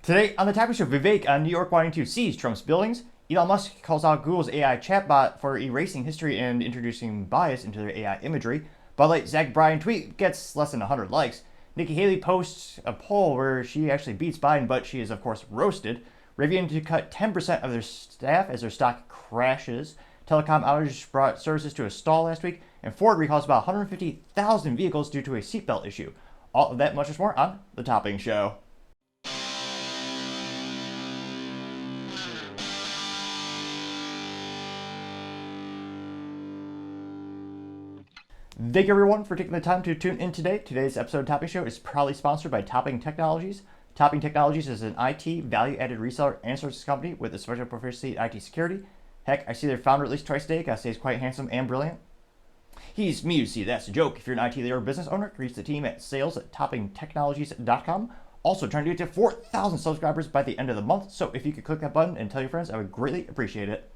Today on the Topping Show Vivek on New York wanting to seize Trump's buildings, Elon Musk calls out Google's AI chatbot for erasing history and introducing bias into their AI imagery. Light Zach Bryan tweet gets less than 100 likes. Nikki Haley posts a poll where she actually beats Biden, but she is of course roasted. Rivian to cut 10% of their staff as their stock crashes. Telecom outage brought services to a stall last week, and Ford recalls about 150,000 vehicles due to a seatbelt issue. All of that, much more on the Topping Show. Thank you everyone for taking the time to tune in today. Today's episode of Topping Show is proudly sponsored by Topping Technologies. Topping Technologies is an IT value-added reseller and services company with a special proficiency in IT security. Heck, I see their founder at least twice a day. Guy stays quite handsome and brilliant. He's me, you see, that's a joke. If you're an IT leader or business owner, reach the team at sales@toppingtechnologies.com. Also trying to get to 4,000 subscribers by the end of the month. So if you could click that button and tell your friends, I would greatly appreciate it.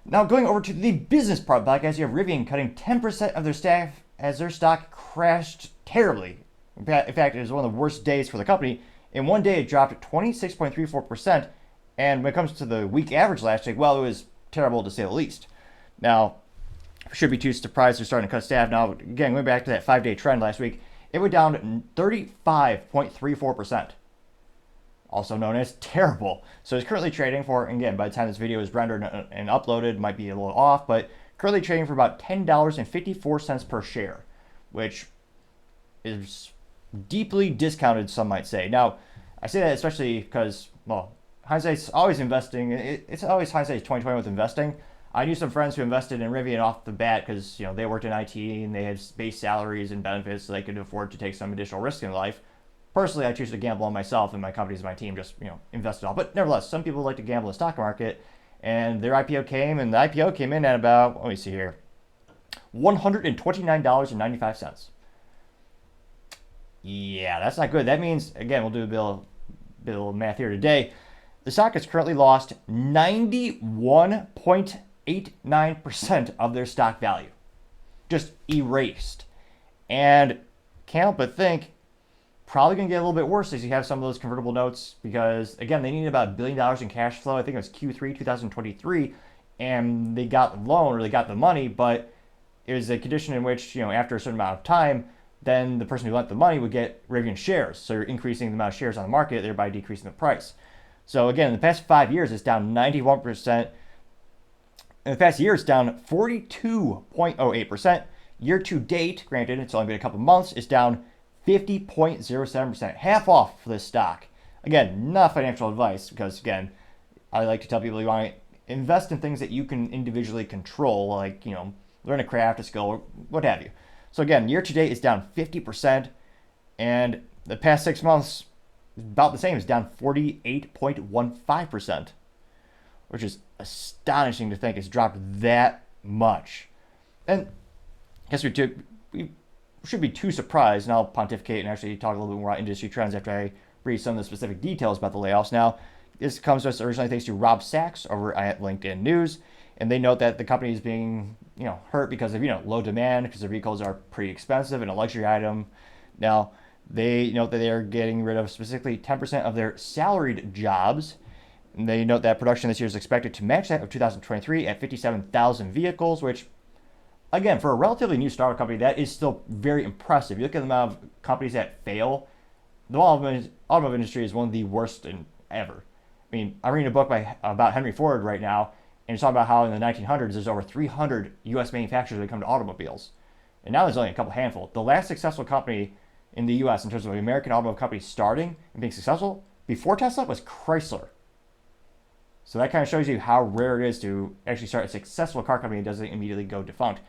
Now going over to the business part of the podcast, you have Rivian cutting 10% of their staff as their stock crashed terribly. In fact, it was one of the worst days for the company. In one day, it dropped 26.34%. And when it comes to the week average last week, well, it was terrible to say the least. Now, should be too surprised they're starting to cut staff. Now, again, going back to that 5-day trend last week, it went down 35.34%. Also known as terrible. So it's currently trading for, again, by the time this video is rendered and uploaded, might be a little off, but currently trading for about $10.54 per share, which is deeply discounted, some might say. Now, I say that especially because, well, hindsight's always investing. It's always hindsight's 2020 with investing. I knew some friends who invested in Rivian off the bat because, they worked in IT and they had base salaries and benefits, so they could afford to take some additional risk in life. Personally, I choose to gamble on myself, and my companies and my team just, invest it all. But nevertheless, some people like to gamble in the stock market, and their IPO came, and the IPO came in at about, let me see here, $129.95. Yeah, that's not good. That means, again, we'll do a bit of math here today. The stock has currently lost 91.89% of their stock value. Just erased. And can't help but think, probably going to get a little bit worse as you have some of those convertible notes because, again, they needed about $1 billion in cash flow. I think it was Q3 2023, and they got the loan or they got the money, but it was a condition in which, after a certain amount of time, then the person who lent the money would get Rivian shares. So you're increasing the amount of shares on the market, thereby decreasing the price. So again, in the past 5 years, it's down 91%. In the past year, it's down 42.08%. Year to date, granted, it's only been a couple months, it's down 50.07%, half off for this stock. Again, not financial advice because, again, I like to tell people you want to invest in things that you can individually control, like, learn a craft, a skill, or what have you. So again, year to date is down 50%, and the past 6 months, about the same, it's down 48.15%, which is astonishing to think it's dropped that much. And I guess we should be too surprised, and I'll pontificate and actually talk a little bit more about industry trends after I read some of the specific details about the layoffs. Now, this comes to us originally thanks to Rob Sachs over at LinkedIn News, and they note that the company is being, hurt because of, low demand, because their vehicles are pretty expensive and a luxury item. Now, they note that they are getting rid of specifically 10% of their salaried jobs, and they note that production this year is expected to match that of 2023 at 57,000 vehicles, which, again, for a relatively new startup company, that is still very impressive. You look at the amount of companies that fail, the automotive industry is one of the worst ever. I mean, I'm reading a book about Henry Ford right now, and it's talking about how in the 1900s, there's over 300 U.S. manufacturers that come to automobiles. And now there's only a couple handful. The last successful company in the U.S. in terms of American automotive companies starting and being successful before Tesla was Chrysler. So that kind of shows you how rare it is to actually start a successful car company that doesn't immediately go defunct.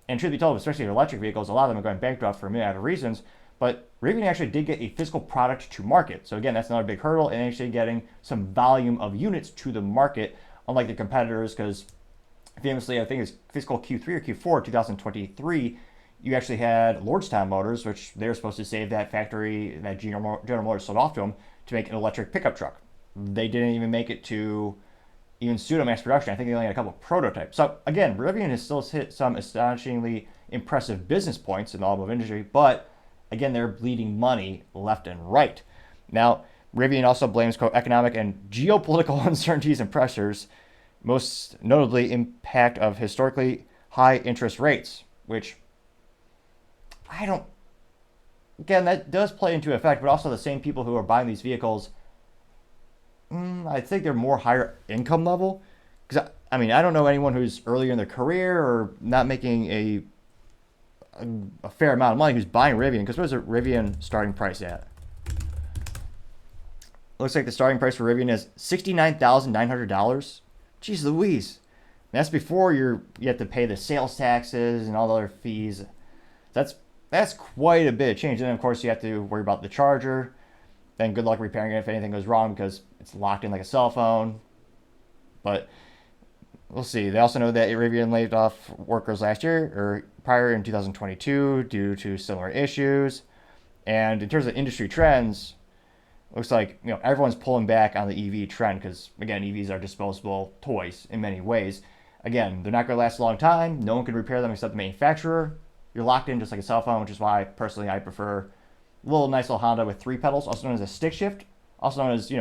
And truth be told, especially with electric vehicles, a lot of them are going bankrupt for a myriad of reasons. But Rivian actually did get a physical product to market. So again, that's another big hurdle, and actually getting some volume of units to the market, unlike the competitors, because famously, I think it's fiscal Q3 or Q4 2023, you actually had Lordstown Motors, which they were supposed to save that factory that General Motors sold off to them to make an electric pickup truck. They didn't even make it to even pseudo-mass production. I think they only had a couple of prototypes. So again, Rivian has still hit some astonishingly impressive business points in the automotive industry, but again, they're bleeding money left and right. Now, Rivian also blames, quote, economic and geopolitical uncertainties and pressures, most notably impact of historically high interest rates, which I don't, again, that does play into effect, but also the same people who are buying these vehicles, I think they're more higher income level. Because, I mean, I don't know anyone who's earlier in their career or not making a fair amount of money who's buying Rivian. Because what is a Rivian starting price at? Looks like the starting price for Rivian is $69,900. Jeez Louise. That's before you have to pay the sales taxes and all the other fees. That's quite a bit of change. And then, of course, you have to worry about the charger. Then good luck repairing it if anything goes wrong because it's locked in like a cell phone. But we'll see. They also know that Rivian laid off workers last year or prior in 2022 due to similar issues. And in terms of industry trends, looks like everyone's pulling back on the EV trend because, again, EVs are disposable toys in many ways. Again, they're not going to last a long time. No one can repair them except the manufacturer. You're locked in just like a cell phone, which is why personally I prefer a nice little Honda with 3 pedals, also known as a stick shift, also known as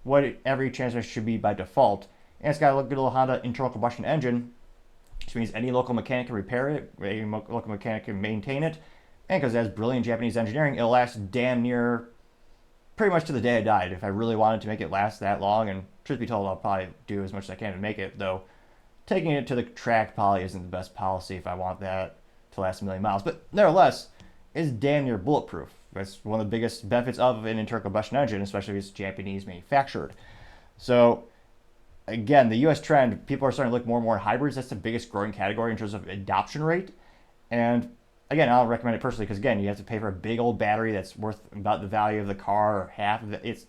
what every transmission should be by default. And it's got a good little Honda internal combustion engine, which means any local mechanic can repair it, any local mechanic can maintain it, and because it has brilliant Japanese engineering, it'll last damn near pretty much to the day I died. If I really wanted to make it last that long, and truth be told, I'll probably do as much as I can to make it, though taking it to the track probably isn't the best policy if I want that to last a million miles. But nevertheless, it's damn near bulletproof. That's one of the biggest benefits of an internal combustion engine, especially if it's Japanese manufactured. So, again, the U.S. trend, people are starting to look more and more at hybrids. That's the biggest growing category in terms of adoption rate. And again, I'll recommend it personally because, again, you have to pay for a big old battery that's worth about the value of the car or half of it.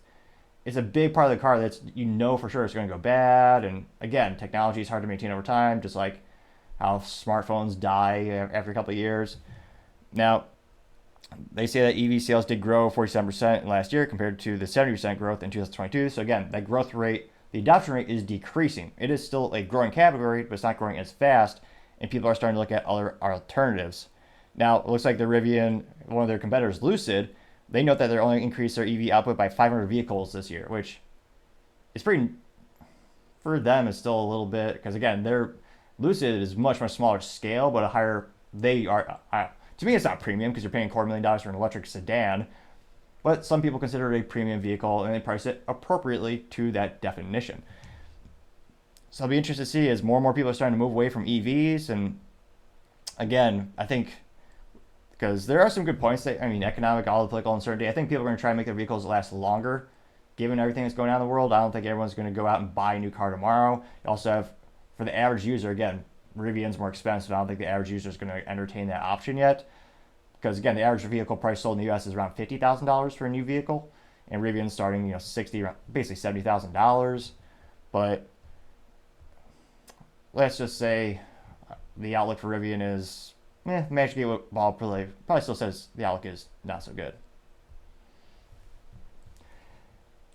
It's a big part of the car that's for sure it's going to go bad. And again, technology is hard to maintain over time, just like how smartphones die after a couple of years. Now, they say that EV sales did grow 47% last year compared to the 70% growth in 2022. So again, that growth rate, the adoption rate is decreasing. It is still a growing category, but it's not growing as fast, and people are starting to look at other alternatives. Now, it looks like the Rivian, one of their competitors, Lucid, they note that they're only increased their EV output by 500 vehicles this year, which is pretty, for them, is still a little bit, because again, Lucid is much, much smaller scale, but to me, it's not premium because you're paying $250,000 for an electric sedan, but some people consider it a premium vehicle and they price it appropriately to that definition. So I'll be interested to see as more and more people are starting to move away from EVs. And again, I think because there are some good points economic, all the political uncertainty, I think people are going to try and make their vehicles last longer given everything that's going on in the world. I don't think everyone's going to go out and buy a new car tomorrow. You also have, for the average user, again, Rivian's more expensive. I don't think the average user is going to entertain that option yet. Because again, the average vehicle price sold in the U.S. is around $50,000 for a new vehicle, and Rivian's starting, basically $70,000. But let's just say the outlook for Rivian is, Magic Gateway Ball probably still says the outlook is not so good.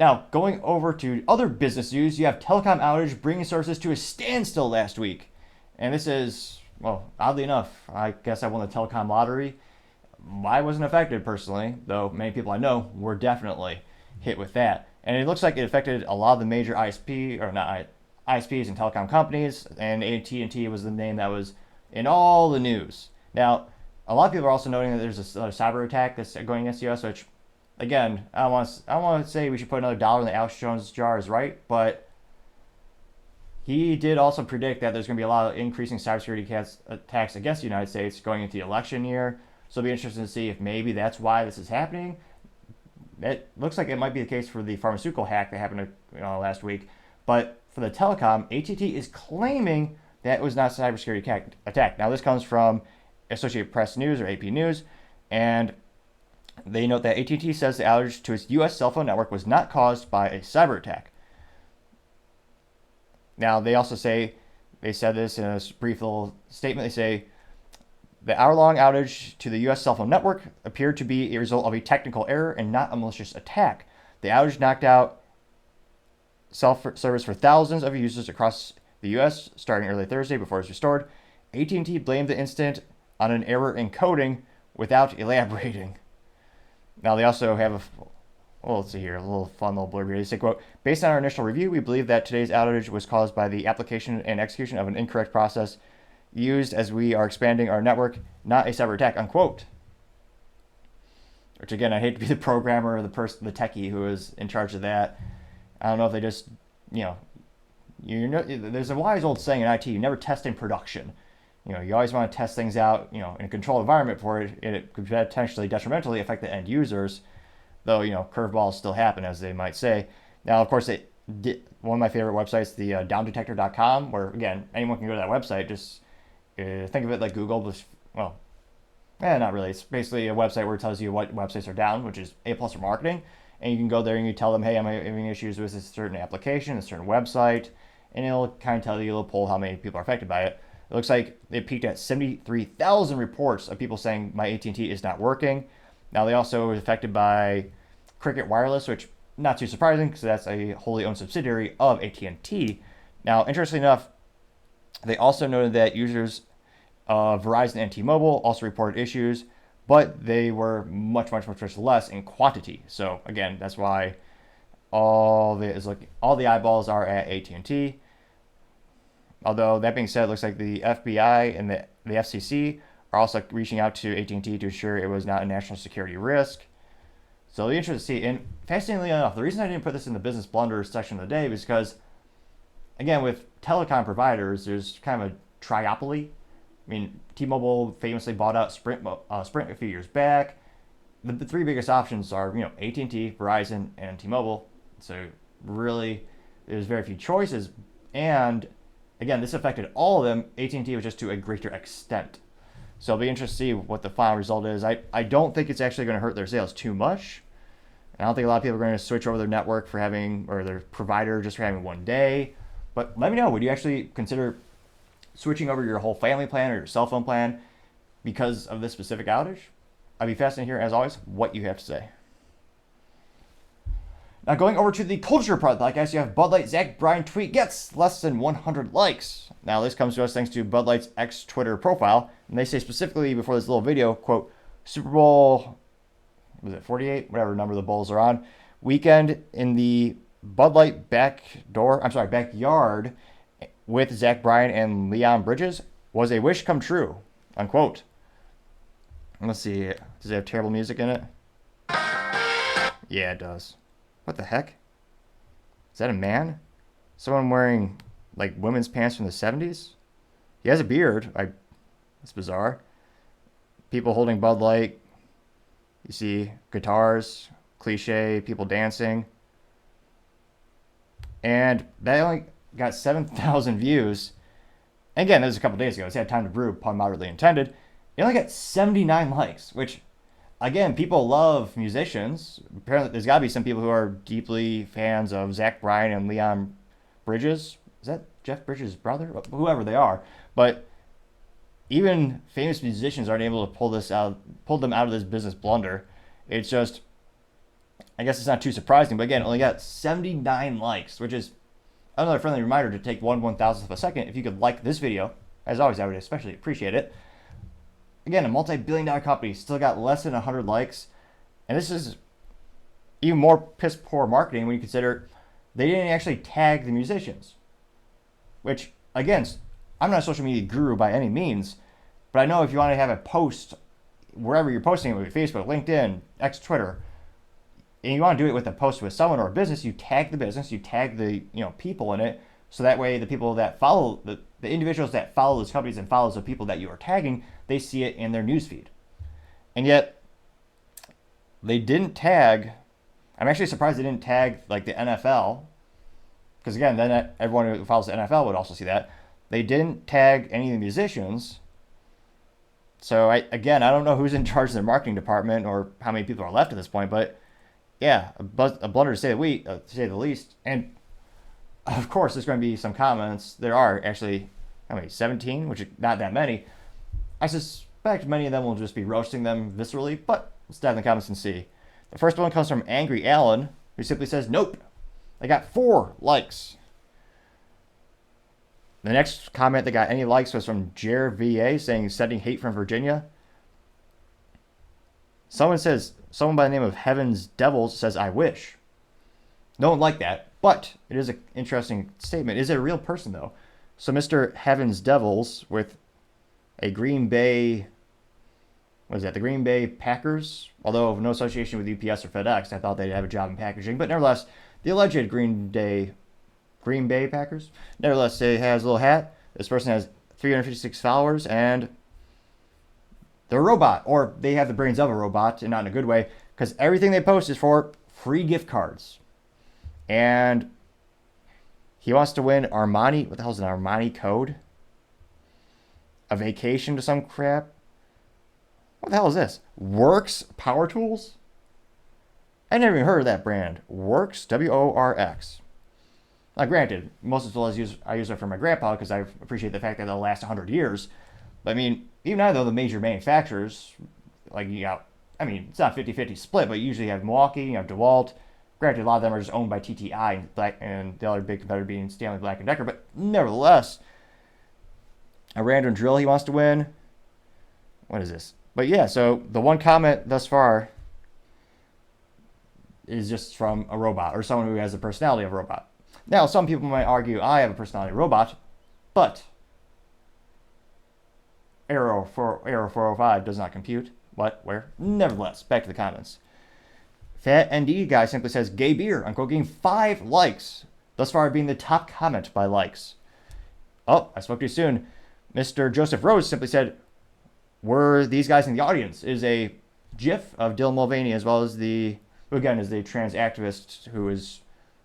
Now, going over to other business news, you have Telecom outage bringing services to a standstill last week. And this is, oddly enough, I guess I won the Telecom lottery. I wasn't affected personally, though many people I know were definitely hit with that. And it looks like it affected a lot of the major ISPs and telecom companies, and AT&T was the name that was in all the news. Now, a lot of people are also noting that there's another cyber attack that's going against the US, which, again, I don't want to say we should put another dollar in the Alex Jones jar is right, but he did also predict that there's going to be a lot of increasing cybersecurity attacks against the United States going into the election year. So it'll be interesting to see if maybe that's why this is happening. It looks like it might be the case for the pharmaceutical hack that happened last week. But for the telecom, AT&T is claiming that it was not a cybersecurity attack. Now, this comes from Associated Press News or AP News, and they note that AT&T says the outage to its U.S. cell phone network was not caused by a cyber attack. Now, they also say, they said this in a brief little statement, they say, the hour-long outage to the U.S. cell phone network appeared to be a result of a technical error and not a malicious attack. The outage knocked out cell service for thousands of users across the U.S. starting early Thursday before it was restored. AT&T blamed the incident on an error in coding without elaborating. Now, they also have well, let's see here, a little fun little blurb here. They say, quote, based on our initial review, we believe that today's outage was caused by the application and execution of an incorrect process used as we are expanding our network, not a cyber attack, unquote. Which, again, I hate to be the programmer or the techie who is in charge of that. I don't know if they just, there's a wise old saying in IT, you never test in production. You always want to test things out, in a controlled environment for it. It could potentially detrimentally affect the end users, though, curveballs still happen, as they might say. Now, of course, one of my favorite websites, the downdetector.com, where, again, anyone can go to that website. Just think of it like Google, but, well, not really. It's basically a website where it tells you what websites are down, which is A+ for marketing. And you can go there and you tell them, hey, I'm having issues with a certain application, a certain website, and it'll kind of tell you, it'll pull how many people are affected by it. It looks like they peaked at 73,000 reports of people saying my AT&T is not working. Now, they also were affected by Cricket Wireless, which not too surprising because that's a wholly owned subsidiary of AT&T. Now, interestingly enough, they also noted that users of Verizon and T-Mobile also reported issues, but they were much less in quantity. So again, that's why all the eyeballs are at AT&T. Although that being said, it looks like the FBI and the FCC are also reaching out to AT&T to ensure it was not a national security risk. So it'll be interesting to see. And fascinatingly enough, the reason I didn't put this in the business blunder section of the day is because, again, with telecom providers, there's kind of a triopoly. I mean, T-Mobile famously bought out Sprint a few years back. The three biggest options are, AT&T, Verizon, and T-Mobile. So really, there's very few choices. And again, this affected all of them. AT&T was just to a greater extent. So it'll be interesting to see what the final result is. I don't think it's actually going to hurt their sales too much. I don't think a lot of people are going to switch over their network or their provider just for having one day. But let me know, would you actually consider switching over your whole family plan or your cell phone plan because of this specific outage? I'd be fascinated to hear, as always, what you have to say. Now, going over to the culture part, I guess you have Bud Light Zach Bryan tweet gets less than 100 likes. Now, this comes to us thanks to Bud Light's ex-Twitter profile, and they say specifically before this little video, quote, Super Bowl, was it 48? Whatever number the Bulls are on. Weekend in the Bud Light backyard with Zach Bryan and Leon Bridges was a wish come true, unquote. Let's see, does it have terrible music in it? Yeah, it does. What the heck? Is that a man? Someone wearing, like, women's pants from the 70s? He has a beard. That's bizarre. People holding Bud Light. You see guitars, cliche, people dancing. And that only got 7,000 views. And again, this was a couple days ago. It's had time to brew, pun moderately intended. It only got 79 likes, which, again, people love musicians. Apparently, there's got to be some people who are deeply fans of Zach Bryan and Leon Bridges. Is that Jeff Bridges' brother? Whoever they are. But even famous musicians aren't able to pull them out of this business blunder. It's just, I guess it's not too surprising. But again, it only got 79 likes, which is another friendly reminder to take 1/1000th of a second. If you could like this video, as always, I would especially appreciate it. Again, a multi-billion-dollar company still got less than 100 likes. And this is even more piss-poor marketing when you consider they didn't actually tag the musicians. Which, again, I'm not a social media guru by any means, but I know if you want to have a post, wherever you're posting it, with Facebook, LinkedIn, X, Twitter, and you want to do it with a post with someone or a business, you tag the business, you tag the people in it, so that way the people that follow, the individuals that follow those companies and follows the people that you are tagging, they see it in their newsfeed. And yet, they didn't tag, I'm actually surprised they didn't tag like the NFL, because again, then everyone who follows the NFL would also see that. They didn't tag any of the musicians. So I don't know who's in charge of their marketing department or how many people are left at this point, but yeah, a blunder to say the least. And of course, there's going to be some comments. There are actually, 17, which is not that many. I suspect many of them will just be roasting them viscerally, but let's dive in the comments and see. The first one comes from Angry Alan, who simply says, nope. They got 4 likes. The next comment that got any likes was from Jer VA saying, sending hate from Virginia. Someone says, someone by the name of Heaven's Devils says, I wish. No one liked that, but it is an interesting statement. Is it a real person, though? So Mr. Heaven's Devils with a Green Bay, what is that, the Green Bay Packers? Although no association with UPS or FedEx, I thought they'd have a job in packaging. But nevertheless, the alleged Green Bay Packers, nevertheless, it has a little hat. This person has 356 followers, and they're a robot, or they have the brains of a robot, and not in a good way, because everything they post is for free gift cards. And he wants to win Armani. What the hell is an Armani code? A vacation to some crap? What the hell is this? Works Power Tools? I never even heard of that brand. Works, W-O-R-X. Now, granted, most of the I use it for my grandpa because I appreciate the fact that they'll last 100 years. But I mean, even though the major manufacturers, like, I mean, it's not 50-50 split, but you usually have Milwaukee, you have DeWalt. Granted, a lot of them are just owned by TTI and the other big competitor being Stanley Black & Decker. But nevertheless, a random drill he wants to win. What is this? But yeah, so the one comment thus far is just from a robot or someone who has the personality of a robot. Now, some people might argue I have a personality of a robot, but Arrow 405 does not compute. What? Where? Nevertheless, back to the comments. Fat ND guy simply says, gay beer, unquote, getting 5 likes. Thus far being the top comment by likes. Oh, I spoke too soon. Mr. Joseph Rose simply said, were these guys in the audience? Is a GIF of Dylan Mulvaney, as well as who again is the trans activist who is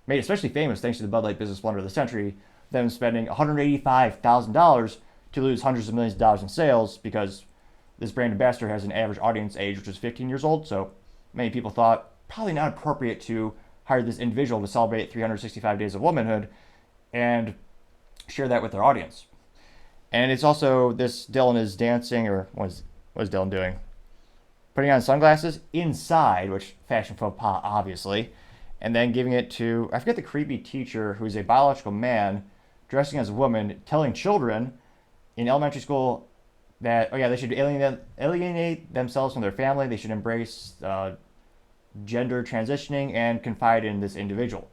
made especially famous thanks to the Bud Light business blunder of the century, them spending $185,000 to lose hundreds of millions of dollars in sales because this brand ambassador has an average audience age which is 15 years old. So many people thought probably not appropriate to hire this individual to celebrate 365 days of womanhood and share that with their audience. And it's also this Dylan is dancing, or what is Dylan doing? Putting on sunglasses inside, which fashion faux pas, obviously, and then giving it to, I forget the creepy teacher who's a biological man dressing as a woman, telling children in elementary school that, oh yeah, they should alienate themselves from their family, they should embrace gender transitioning and confide in this individual.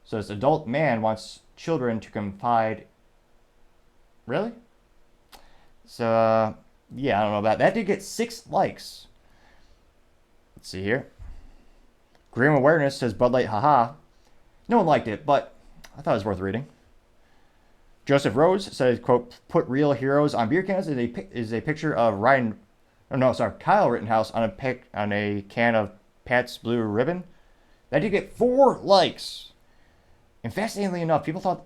So this adult man wants children to confide. Really? So, yeah, I don't know about that. That did get 6 likes. Let's see here. Grim Awareness says Bud Light, haha. No one liked it, but I thought it was worth reading. Joseph Rose says, quote, put real heroes on beer cans is a picture of Kyle Rittenhouse on a can of Pat's Blue Ribbon. That did get 4 likes. And fascinatingly enough, people thought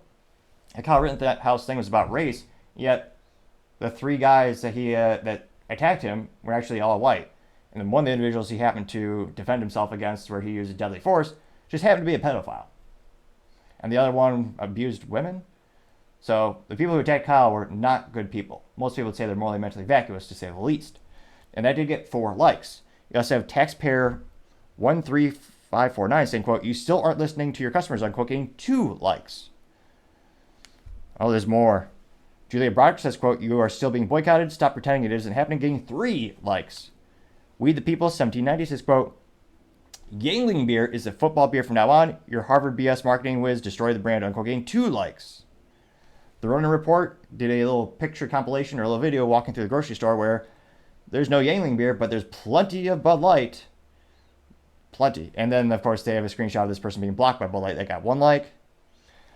the Kyle Rittenhouse thing was about race, yet the 3 guys that that attacked him were actually all white. And then one of the individuals he happened to defend himself against where he used deadly force just happened to be a pedophile. And the other one abused women. So the people who attacked Kyle were not good people. Most people would say they're morally mentally vacuous, to say the least. And that did get 4 likes. You also have taxpayer 13549 saying, quote, you still aren't listening to your customers, unquote, getting 2 likes. Oh, there's more. Julia Broderick says, quote, you are still being boycotted. Stop pretending it isn't happening, getting 3 likes. We the People 1790 says, quote, Yangling beer is a football beer from now on. Your Harvard BS marketing whiz destroy the brand, unquote, getting 2 likes. The Ronin Report did a little picture compilation or a little video walking through the grocery store where there's no Yangling beer, but there's plenty of Bud Light. Plenty. And then, of course, they have a screenshot of this person being blocked by Bud Light. They got 1 like.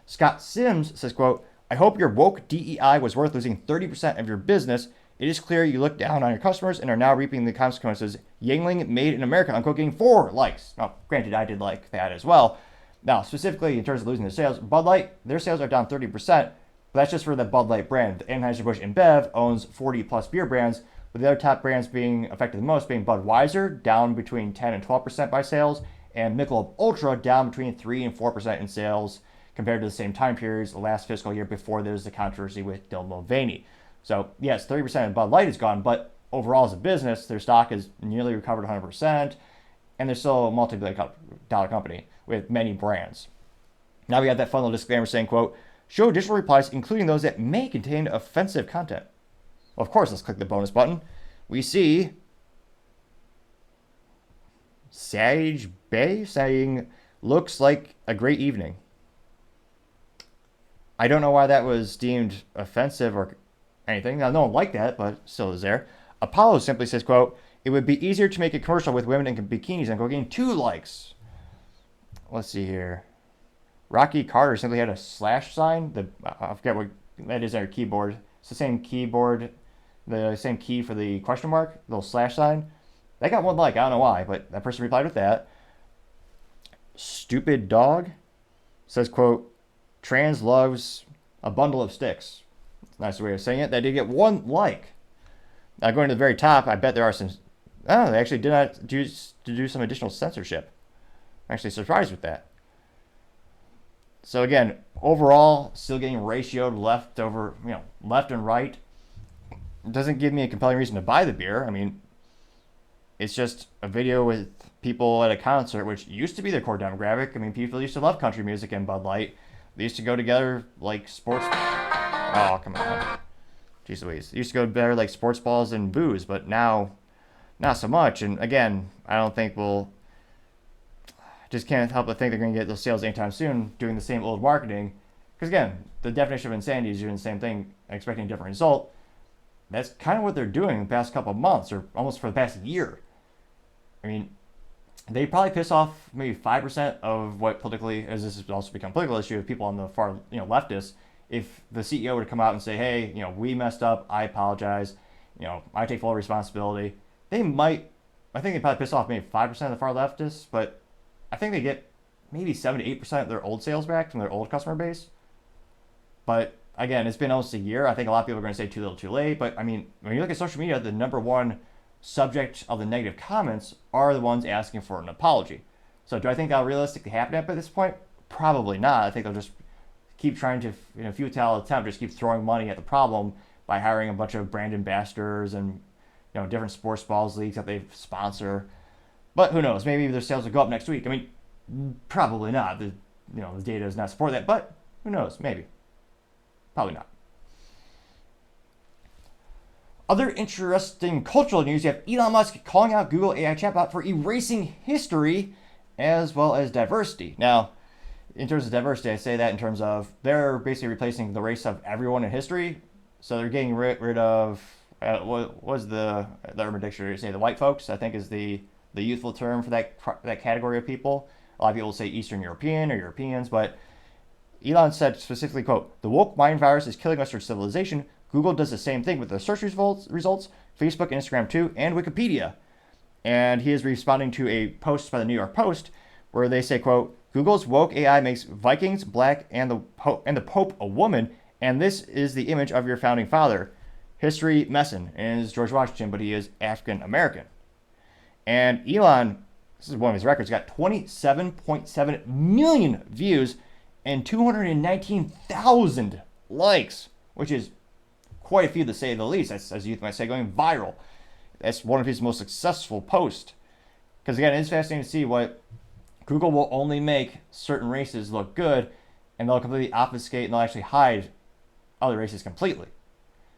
Scott Sims says, quote, I hope your woke DEI was worth losing 30% of your business. It is clear you look down on your customers and are now reaping the consequences. Yangling made in America, unquote, getting 4 likes. Now, granted, I did like that as well. Now, specifically in terms of losing their sales, Bud Light, their sales are down 30%, but that's just for the Bud Light brand. Anheuser-Busch InBev owns 40 plus beer brands, with the other top brands being affected the most being Budweiser, down between 10 and 12% by sales, and Michelob Ultra, down between 3 and 4% in sales compared to the same time periods the last fiscal year before there was the controversy with Dylan Mulvaney. So, yes, 30% of Bud Light is gone, but overall as a business, their stock has nearly recovered 100%, and they're still a multi-billion-dollar company with many brands. Now we have that fun little disclaimer saying, quote, show additional replies, including those that may contain offensive content. Well, of course, let's click the bonus button. We see Sage Bay saying, looks like a great evening. I don't know why that was deemed offensive or anything. Now, no one liked that, but still is there. Apollo simply says, quote, it would be easier to make a commercial with women in bikinis and go getting 2 likes. Let's see here. Rocky Carter simply had a slash sign. I forget what that is on your keyboard. It's the same keyboard, the same key for the question mark, little slash sign. That got 1 like. I don't know why, but that person replied with that. Stupid Dog says, quote, trans loves a bundle of sticks. It's a nice way of saying it. That did get 1 like. Now, going to the very top, I bet there are some... Oh, they actually did not do some additional censorship. I'm actually surprised with that. So again, overall, still getting ratioed left and right. It doesn't give me a compelling reason to buy the beer. I mean, it's just a video with people at a concert, which used to be their core demographic. I mean, people used to love country music and Bud Light. They used to go together like sports... Oh, come on. Jeez Louise. They used to go together like sports balls and booze, but now, not so much. And again, I don't think just can't help but think they're going to get those sales anytime soon doing the same old marketing. Because again, the definition of insanity is doing the same thing and expecting a different result. That's kind of what they're doing the past couple of months, or almost for the past year. I mean, they probably piss off maybe 5% of what politically, as this has also become a political issue, of people on the far leftists. If the CEO were to come out and say, hey, we messed up, I apologize, I take full responsibility, I think they probably piss off maybe 5% of the far leftists, but I think they get maybe 7 to 8% of their old sales back from their old customer base. But again, it's been almost a year. I think a lot of people are going to say too little too late. But I mean, when you look at social media, the number one subject of the negative comments are the ones asking for an apology. So do I think that'll realistically happen at this point? Probably not. I think they'll just keep trying to, in a futile attempt, just keep throwing money at the problem by hiring a bunch of brand ambassadors and different sports balls leagues that they sponsor. But who knows? Maybe their sales will go up next week. I mean, probably not. The data does not support that. But who knows? Maybe. Probably not. Other interesting cultural news, you have Elon Musk calling out Google AI chatbot for erasing history as well as diversity. Now, in terms of diversity, I say that in terms of they're basically replacing the race of everyone in history. So they're getting rid of, what was the Urban Dictionary say, the white folks, I think is the youthful term for that category of people. A lot of people say Eastern European or Europeans, but Elon said specifically, quote, the woke mind virus is killing Western civilization. Google does the same thing with their search results, Facebook and Instagram too, and Wikipedia. And he is responding to a post by the New York Post where they say, quote, Google's woke AI makes Vikings black and the Pope a woman, and this is the image of your founding father. History messin', and is George Washington, but he is African American. And Elon, this is one of his records, got 27.7 million views and 219,000 likes, which is quite a few to say the least. That's, as youth might say, going viral. That's one of his most successful posts. Because again, it's fascinating to see what Google will only make certain races look good, and they'll completely obfuscate and they'll actually hide other races completely,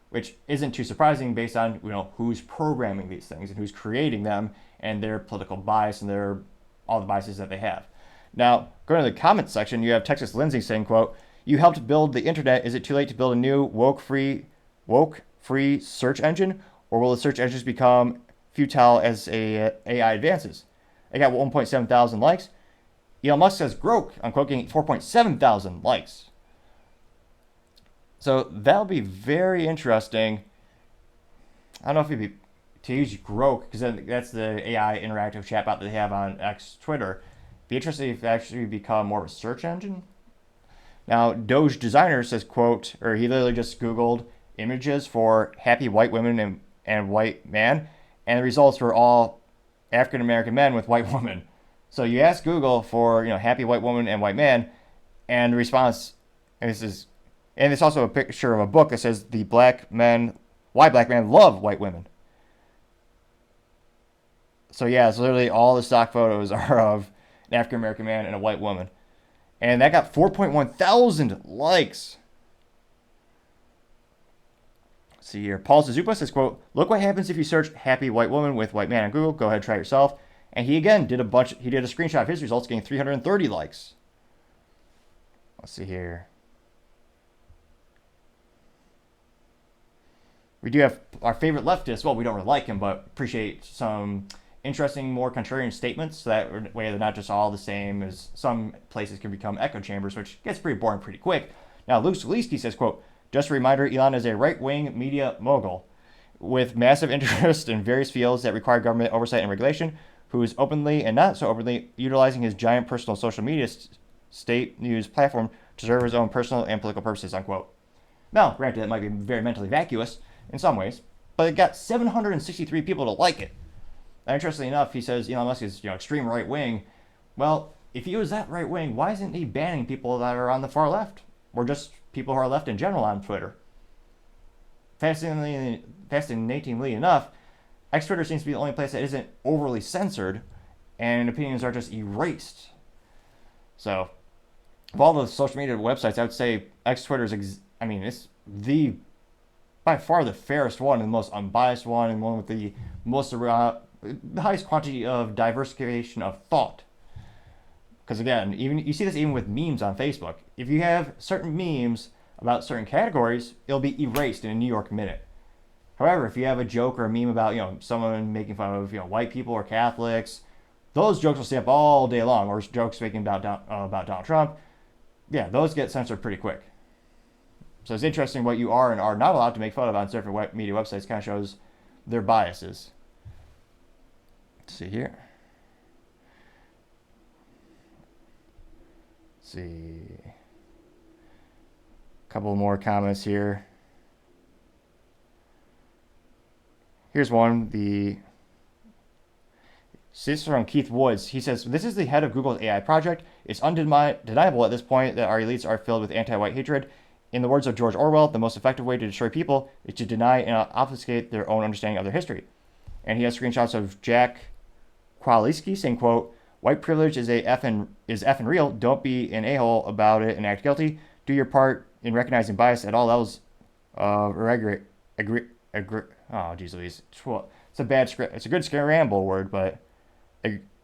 which isn't too surprising based on who's programming these things and who's creating them and their political bias and all the biases that they have. Now, going to the comments section, you have Texas Lindsay saying, quote, you helped build the internet. Is it too late to build a new woke-free search engine, or will the search engines become futile as AI advances? I got 1.7 thousand likes. Elon Musk says grok, unquote, getting 4.7 thousand likes. So that'll be very interesting. I don't know if it'd be to use grok, because that's the AI interactive chatbot that they have on X Twitter. Be interesting if it actually become more of a search engine. Now, Doge Designer says, quote, or he literally just Googled images for happy white women and white man, and the results were all African American men with white women. So you ask Google for happy white woman and white man, and the response, and it's also a picture of a book that says why black men love white women. So yeah, it's literally all the stock photos are of an African American man and a white woman. And that got 4.1 thousand likes. Let's see here. Paul Suzupa says, quote, look what happens if you search happy white woman with white man on Google. Go ahead, try it yourself. And he again did a screenshot of his results, getting 330 likes. Let's see here. We do have our favorite leftist. Well, we don't really like him, but appreciate some interesting, more contrarian statements. So that way they're not just all the same, as some places can become echo chambers, which gets pretty boring pretty quick. Now, Luke Zaleski says, quote, just a reminder, Elon is a right-wing media mogul with massive interest in various fields that require government oversight and regulation, who is openly and not so openly utilizing his giant personal social media state news platform to serve his own personal and political purposes, unquote. Now, granted, it might be very mentally vacuous in some ways, but it got 763 people to like it. And interestingly enough, he says Elon Musk is extreme right-wing. Well, if he was that right-wing, why isn't he banning people that are on the far left? Or just people who are left in general on Twitter? Fascinatingly enough, X-Twitter seems to be the only place that isn't overly censored, and opinions are just erased. So, of all the social media websites, I would say X-Twitter is, it's by far the fairest one, and the most unbiased one, and one with the most the highest quantity of diversification of thought. Because again, even you see this even with memes on Facebook. If you have certain memes about certain categories, it'll be erased in a New York minute. However, if you have a joke or a meme about someone making fun of white people or Catholics, those jokes will stay up all day long. Or jokes making about Donald Trump, yeah, those get censored pretty quick. So it's interesting what you are and are not allowed to make fun of on certain media websites. Kind of shows their biases. Let's see here. Let's see. A couple more comments here. Here's one. This is from Keith Woods. He says, this is the head of Google's AI project. It's undeniable at this point that our elites are filled with anti-white hatred. In the words of George Orwell, the most effective way to destroy people is to deny and obfuscate their own understanding of their history. And he has screenshots of Jack Kowalski saying, quote, white privilege is effing real. Don't be an a-hole about it and act guilty. Do your part in recognizing bias at all levels. Oh, geez Louise. It's a bad script. It's a good scramble word, but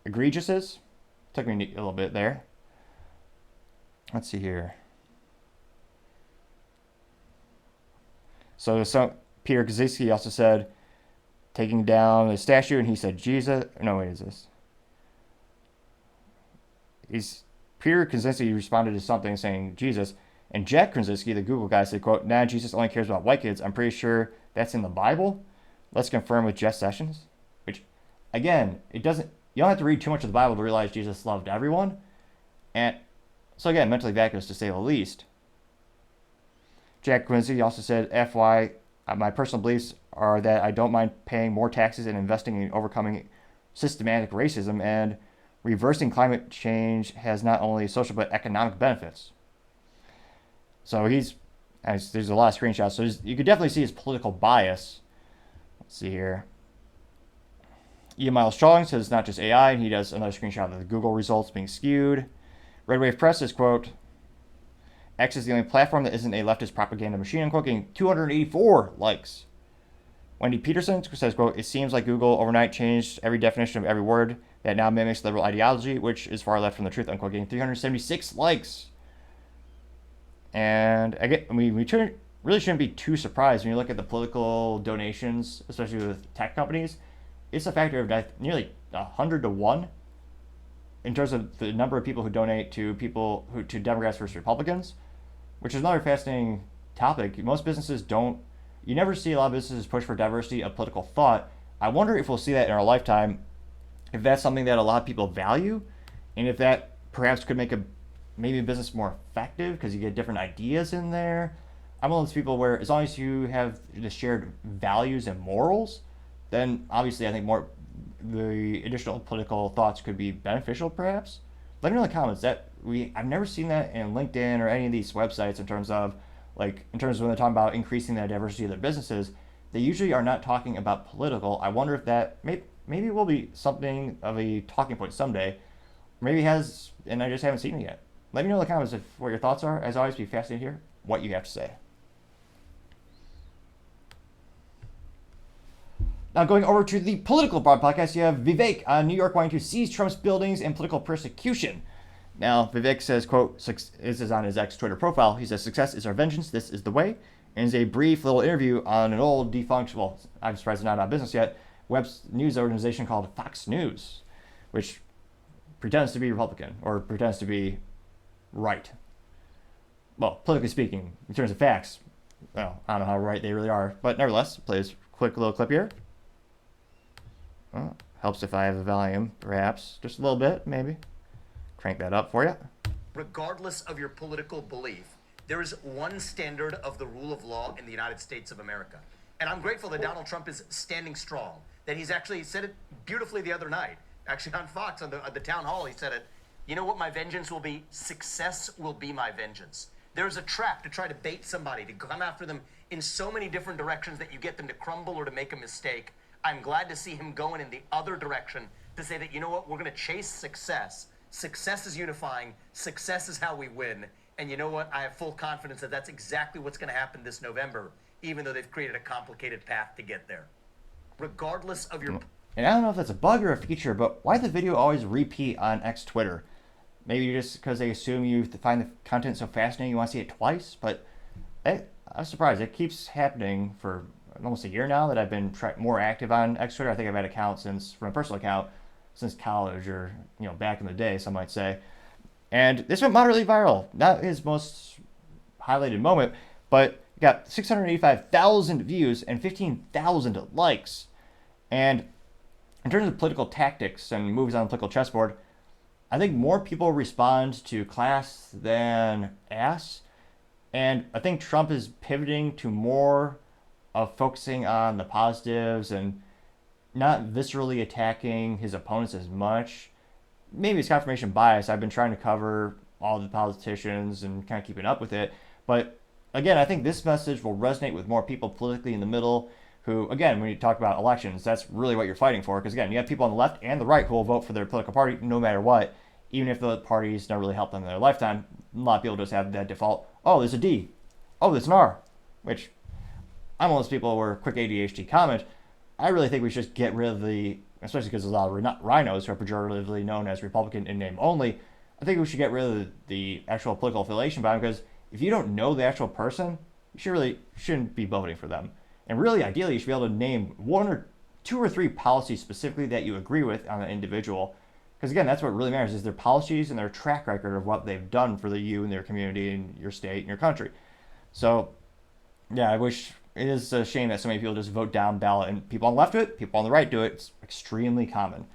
egregiouses? Took me a little bit there. Let's see here. So Peter Kaczynski also said, taking down the statue, and he said, Jesus. No, wait, is this? Peter Kaczynski responded to something saying, Jesus. And Jack Krasinski, the Google guy, said, quote, nah, Jesus only cares about white kids. I'm pretty sure that's in the Bible. Let's confirm with Jeff Sessions. Which, again, you don't have to read too much of the Bible to realize Jesus loved everyone. And so again, mentally vacuous to say the least. Jack Quincy also said, FY, my personal beliefs are that I don't mind paying more taxes and investing in overcoming systematic racism, and reversing climate change has not only social but economic benefits. So there's a lot of screenshots. So you could definitely see his political bias. Let's see here. Ian Miles Strawling says it's not just AI, and he does another screenshot of the Google results being skewed. Red Wave Press says, quote, X is the only platform that isn't a leftist propaganda machine, unquote, getting 284 likes. Wendy Peterson says, quote, it seems like Google overnight changed every definition of every word that now mimics liberal ideology, which is far left from the truth, unquote, getting 376 likes. And we really shouldn't be too surprised when you look at the political donations, especially with tech companies. It's a factor of nearly 100 to 1 in terms of the number of people who donate to Democrats versus Republicans, which is another fascinating topic. Most businesses you never see a lot of businesses push for diversity of political thought. I wonder if we'll see that in our lifetime, if that's something that a lot of people value, and if that perhaps could make maybe a business more effective because you get different ideas in there. I'm one of those people where as long as you have the shared values and morals, then obviously I think the additional political thoughts could be beneficial perhaps. Let me know in the comments. I've never seen that in LinkedIn or any of these websites in terms of when they're talking about increasing the diversity of their businesses, they usually are not talking about political. I wonder if that maybe will be something of a talking point someday. Maybe it has, and I just haven't seen it yet. Let me know in the comments what your thoughts are. As always, be fascinated to hear what you have to say. Now, going over to the political broad podcast, you have Vivek on New York wanting to seize Trump's buildings and political persecution. Now, Vivek says, quote, this is on his ex Twitter profile. He says, "Success is our vengeance. This is the way." And is a brief little interview on an old defunct, well, I'm surprised it's not on business yet, web news organization called Fox News, which pretends to be Republican or pretends to be right. Well, politically speaking, in terms of facts, well, I don't know how right they really are, but nevertheless, play this quick little clip here. Well, helps if I have the volume, perhaps. Just a little bit, maybe. Crank that up for you. Regardless of your political belief, there is one standard of the rule of law in the United States of America. And I'm grateful that Donald Trump is standing strong, that he's actually said it beautifully the other night. Actually, on Fox, on the town hall, he said it. You know what my vengeance will be? Success will be my vengeance. There's a trap to try to bait somebody, to come after them in so many different directions that you get them to crumble or to make a mistake. I'm glad to see him going in the other direction to say that, you know what, we're going to chase success. Success is unifying. Success is how we win. And you know what? I have full confidence that that's exactly what's going to happen this November, even though they've created a complicated path to get there. Regardless of your... And I don't know if that's a bug or a feature, but why the video always repeat on X Twitter? Maybe just because they assume you find the content so fascinating you want to see it twice, but I'm surprised. It keeps happening for almost a year now that I've been more active on X Twitter. I think I've had an account from a personal account since college or back in the day, some might say. And this went moderately viral. Not his most highlighted moment, but got 685,000 views and 15,000 likes. And in terms of political tactics and moves on the political chessboard, I think more people respond to class than ass. And I think Trump is pivoting to more of focusing on the positives and not viscerally attacking his opponents as much. Maybe it's confirmation bias. I've been trying to cover all the politicians and kind of keeping up with it. But again, I think this message will resonate with more people politically in the middle who, again, when you talk about elections, that's really what you're fighting for. Because again, you have people on the left and the right who will vote for their political party no matter what, even if the parties don't really help them in their lifetime. A lot of people just have that default, oh, there's a D. Oh, there's an R. Which, I'm one of those people where quick ADHD comment, I really think we should just get rid of especially because there's a lot of rhinos who are pejoratively known as Republican in name only. I think we should get rid of the actual political affiliation by them, because if you don't know the actual person, you shouldn't be voting for them. And really, ideally, you should be able to name one or two or three policies specifically that you agree with on an individual. Because again, that's what really matters, is their policies and their track record of what they've done for you and their community and your state and your country. So, yeah, it is a shame that so many people just vote down ballot, and people on the left do it, people on the right do it. It's extremely common.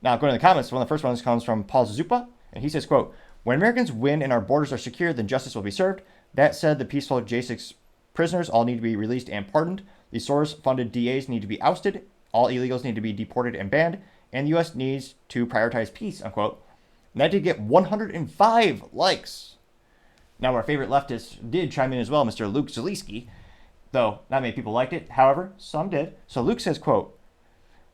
Now, going to the comments, one of the first ones comes from Paul Zupa, and he says, quote, "When Americans win and our borders are secure, then justice will be served. That said, the peaceful J6 prisoners all need to be released and pardoned. The Soros-funded DAs need to be ousted. All illegals need to be deported and banned. And the U.S. needs to prioritize peace," unquote. And that did get 105 likes. Now, our favorite leftist did chime in as well, Mr. Luke Zaleski, though not many people liked it. However, some did. So Luke says, quote,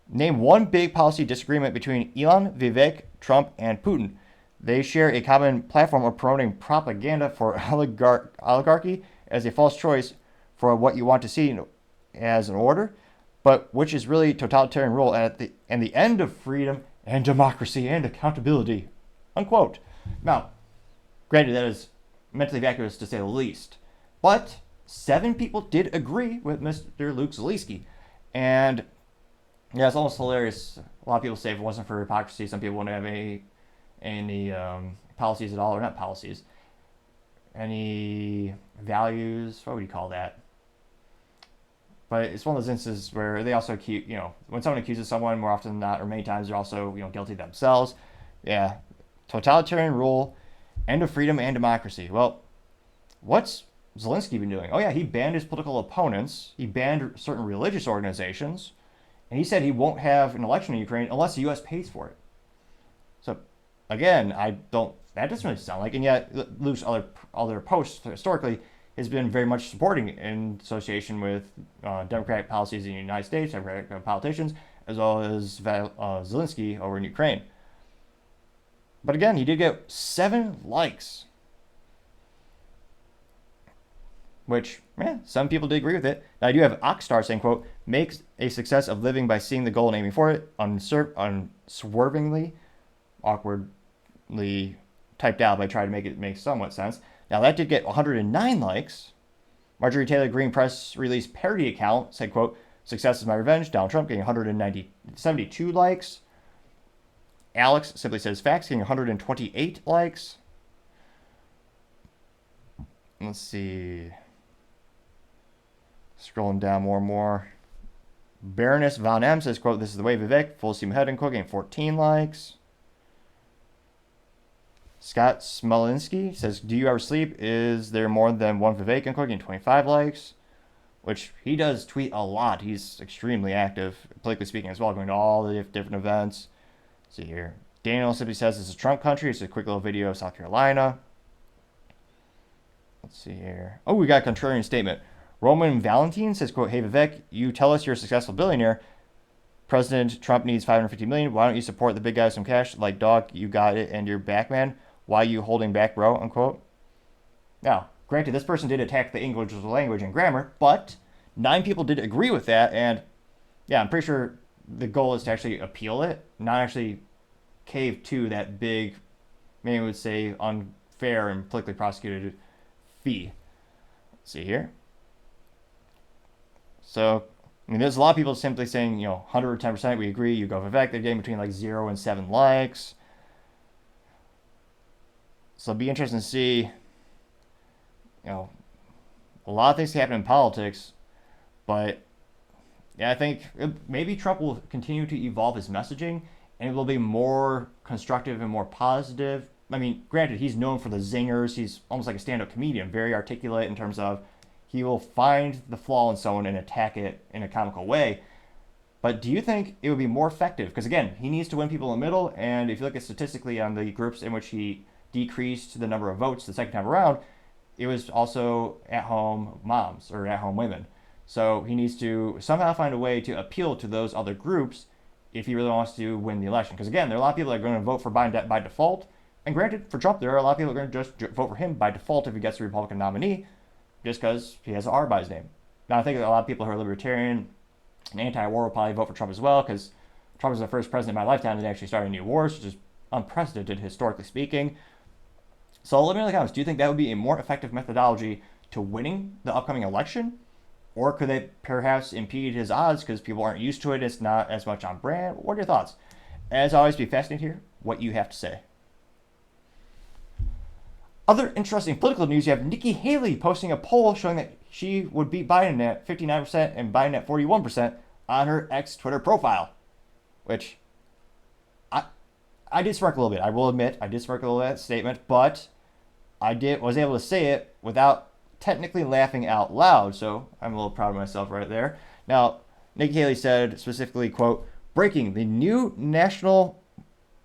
"Name one big policy disagreement between Elon, Vivek, Trump, and Putin. They share a common platform of promoting propaganda for oligarchy as a false choice for what you want to see as an order, but which is really totalitarian rule and the end of freedom and democracy and accountability," unquote. Now, granted, that is mentally vacuous to say the least, but 7 people did agree with Mr. Luke Zaleski. And yeah, it's almost hilarious. A lot of people say if it wasn't for hypocrisy, some people wouldn't have any policies at all, or not policies, any values. What would you call that? But it's one of those instances where they also when someone accuses someone, more often than not, or many times, they're also guilty themselves. Yeah, totalitarian rule, end of freedom and democracy. Well, what's Zelensky been doing? Oh yeah, he banned his political opponents. He banned certain religious organizations, and he said he won't have an election in Ukraine unless the U.S. pays for it. So, again, that doesn't really sound like, and yet Luke's other posts historically has been very much supporting in association with democratic policies in the United States, democratic politicians, as well as Zelensky over in Ukraine. But again, he did get 7 likes, which, some people did agree with it. Now, I do have Oxstar saying, quote, makes a success of living by seeing the goal and aiming for it, unswervingly, awkwardly typed out, but I tried to make it make somewhat sense. Now, that did get 109 likes. Marjorie Taylor Greene press release parody account said, quote, "Success is my revenge." Donald Trump getting 172 likes. Alex simply says facts getting 128 likes. Let's see. Scrolling down more and more. Baroness Von M says, quote, "This is the way, Vivek. Full steam ahead," and quote, getting 14 likes. Scott Smolinski says, "Do you ever sleep? Is there more than one Vivek?" and quote, getting 25 likes. Which he does tweet a lot. He's extremely active, politically speaking as well, going to all the different events. Let's see here. Daniel simply says, "This is Trump country." It's a quick little video of South Carolina. Let's see here. Oh, we got a contrarian statement. Roman Valentine says, quote, "Hey Vivek, you tell us you're a successful billionaire. President Trump needs $550 million. Why don't you support the big guys with some cash? Like, dog, you got it and you're back, man. Why you holding back, bro?" Unquote. Now, granted, this person did attack the English language and grammar, but 9 people did agree with that. And yeah, I'm pretty sure the goal is to actually appeal it, not actually cave to that big, many would say, unfair and politically prosecuted fee. Let's see here. So, I mean, there's a lot of people simply saying, 110%, we agree, you go Vivek. They're getting between like 0 and 7 likes. So it'll be interesting to see, a lot of things happen in politics, but yeah, I think maybe Trump will continue to evolve his messaging and it will be more constructive and more positive. I mean, granted, he's known for the zingers. He's almost like a stand-up comedian, very articulate in terms of he will find the flaw in someone and attack it in a comical way. But do you think it would be more effective? Because again, he needs to win people in the middle, and if you look at statistically on the groups in which he decreased the number of votes the second time around, it was also at-home moms or at-home women. So he needs to somehow find a way to appeal to those other groups if he really wants to win the election. Because again, there are a lot of people that are going to vote for Biden by default. And granted, for Trump, there are a lot of people that are going to just vote for him by default if he gets the Republican nominee, just because he has an R by his name. Now, I think a lot of people who are libertarian and anti-war will probably vote for Trump as well, because Trump is the first president in my lifetime that actually started any wars, which is unprecedented, historically speaking. So let me know in the comments, do you think that would be a more effective methodology to winning the upcoming election? Or could they perhaps impede his odds because people aren't used to it, it's not as much on brand? What are your thoughts? As always, be fascinated to hear what you have to say. Other interesting political news, you have Nikki Haley posting a poll showing that she would beat Biden at 59% and Biden at 41% on her ex-Twitter profile. Which, I did smirk a little bit. I will admit, I did smirk a little at that statement, but I was able to say it without technically laughing out loud, so I'm a little proud of myself right there. Now, Nikki Haley said specifically, quote, "Breaking, the new national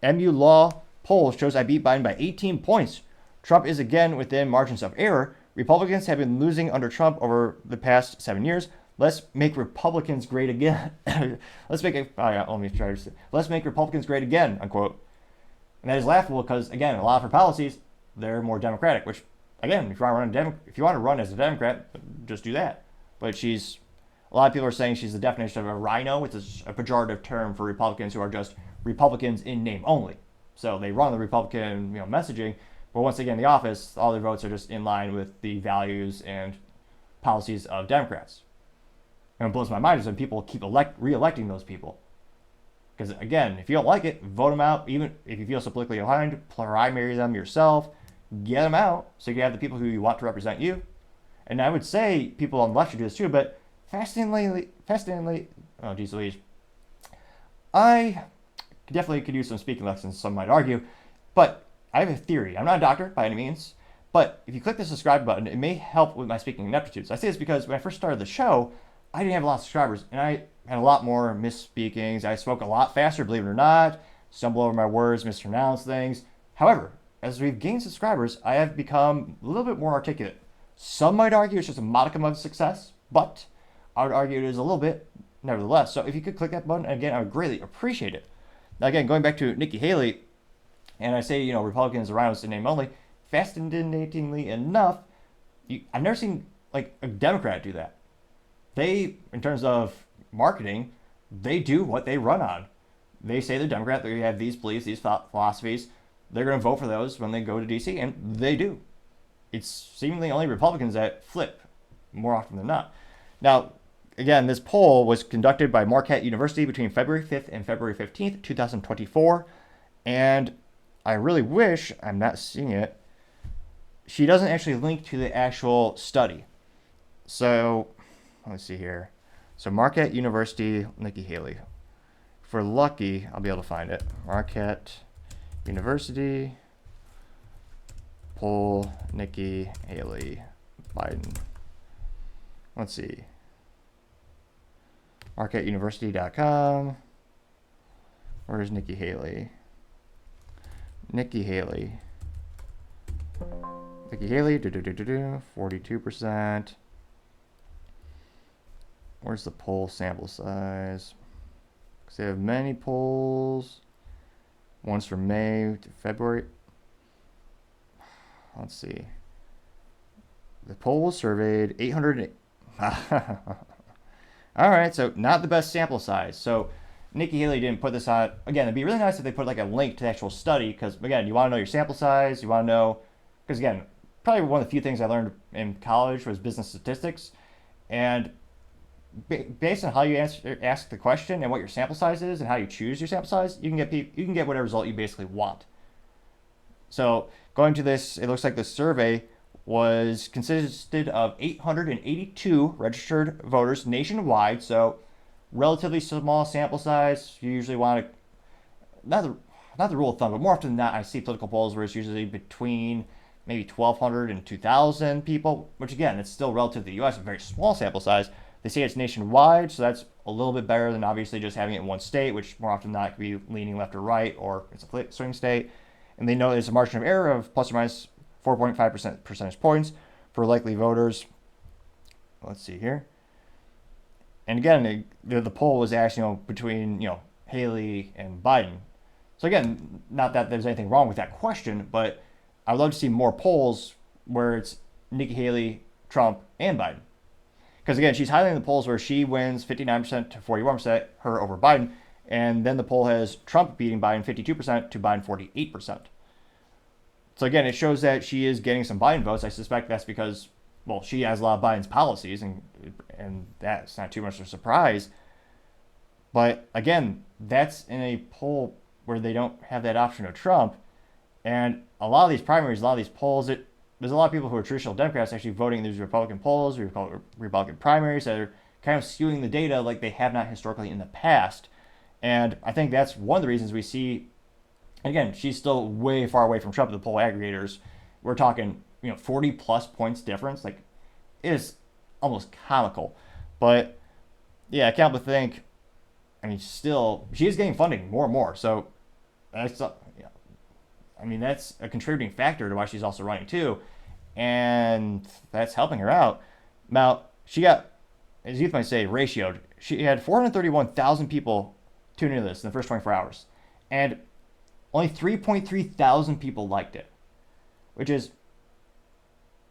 MU law poll shows I beat Biden by 18 points. Trump is again within margins of error. Republicans have been losing under Trump over the past 7 years. Let's make Republicans great again." Let's make Republicans great again, unquote. And that is laughable because, again, a lot of her policies, they're more Democratic, which, again, if you want to run as a Democrat, just do that. But a lot of people are saying she's the definition of a rhino, which is a pejorative term for Republicans who are just Republicans in name only. So they run the Republican, messaging, but once they get in the office, all their votes are just in line with the values and policies of Democrats. And what blows my mind is when people keep re-electing those people. Because again, if you don't like it, vote them out. Even if you feel so politically aligned, primary them yourself. Get them out so you can have the people who you want to represent you. And I would say people on the left should do this too, but fascinatingly, oh geez Louise, I definitely could use some speaking lessons, some might argue, but I have a theory. I'm not a doctor by any means, but if you click the subscribe button, it may help with my speaking ineptitudes. I say this because when I first started the show, I didn't have a lot of subscribers, and I had a lot more misspeakings. I spoke a lot faster, believe it or not, stumble over my words, mispronounce things. However, as we've gained subscribers, I have become a little bit more articulate. Some might argue it's just a modicum of success, but I would argue it is a little bit, nevertheless. So if you could click that button, again, I would greatly appreciate it. Now, again, going back to Nikki Haley, and I say, Republicans around us in name only, fascinatingly enough, I've never seen, a Democrat do that. They, in terms of marketing, they do what they run on. They say they're Democrat, they have these beliefs, these philosophies. They're going to vote for those when they go to D.C., and they do. It's seemingly only Republicans that flip more often than not. Now, again, this poll was conducted by Marquette University between February 5th and February 15th, 2024. And I really wish I'm not seeing it. She doesn't actually link to the actual study. So, let's see here. So, Marquette University, Nikki Haley. If we're lucky, I'll be able to find it. Marquette University, poll, Nikki Haley, Biden. Let's see. MarquetteUniversity.com. Where's Nikki Haley? Nikki Haley. Nikki Haley, 42%. Where's the poll sample size? Because they have many polls. One's from May to February. Let's see. The poll was surveyed 800. All right, so not the best sample size. So Nikki Haley didn't put this on. Again, it'd be really nice if they put like a link to the actual study, because again, you want to know your sample size. You want to know, because again, probably one of the few things I learned in college was business statistics, and based on how you ask the question and what your sample size is and how you choose your sample size, you can get whatever result you basically want. So going to this, it looks like the survey consisted of 882 registered voters nationwide. So relatively small sample size. You usually want to, not the rule of thumb, but more often than not, I see political polls where it's usually between maybe 1,200 and 2,000 people, which again, it's still relative to the U.S., a very small sample size. They say it's nationwide, so that's a little bit better than obviously just having it in one state, which more often than not could be leaning left or right, or it's a swing state. And they know there's a margin of error of plus or minus 4.5% percentage points for likely voters. Let's see here. And again, the poll was actually between Haley and Biden. So again, not that there's anything wrong with that question, but I would love to see more polls where it's Nikki Haley, Trump, and Biden. Because again, she's highlighting the polls where she wins 59% to 41%, her over Biden, and then the poll has Trump beating Biden 52% to Biden 48%. So again, it shows that she is getting some Biden votes. I suspect that's because, well, she has a lot of Biden's policies, and that's not too much of a surprise. But again, that's in a poll where they don't have that option of Trump. And a lot of these primaries, a lot of these polls, there's a lot of people who are traditional Democrats actually voting in these Republican polls, Republican primaries that are kind of skewing the data like they have not historically in the past. And I think that's one of the reasons we see, again, she's still way far away from Trump at the poll aggregators. We're talking, 40 plus points difference. Like, it is almost comical. But yeah, I can't but think, still, she is getting funding more and more. So that's, that's a contributing factor to why she's also running too. And that's helping her out. Now, she got, as youth might say, ratioed. She had 431,000 people tune into this in the first 24 hours. And only 3.3 thousand people liked it, which is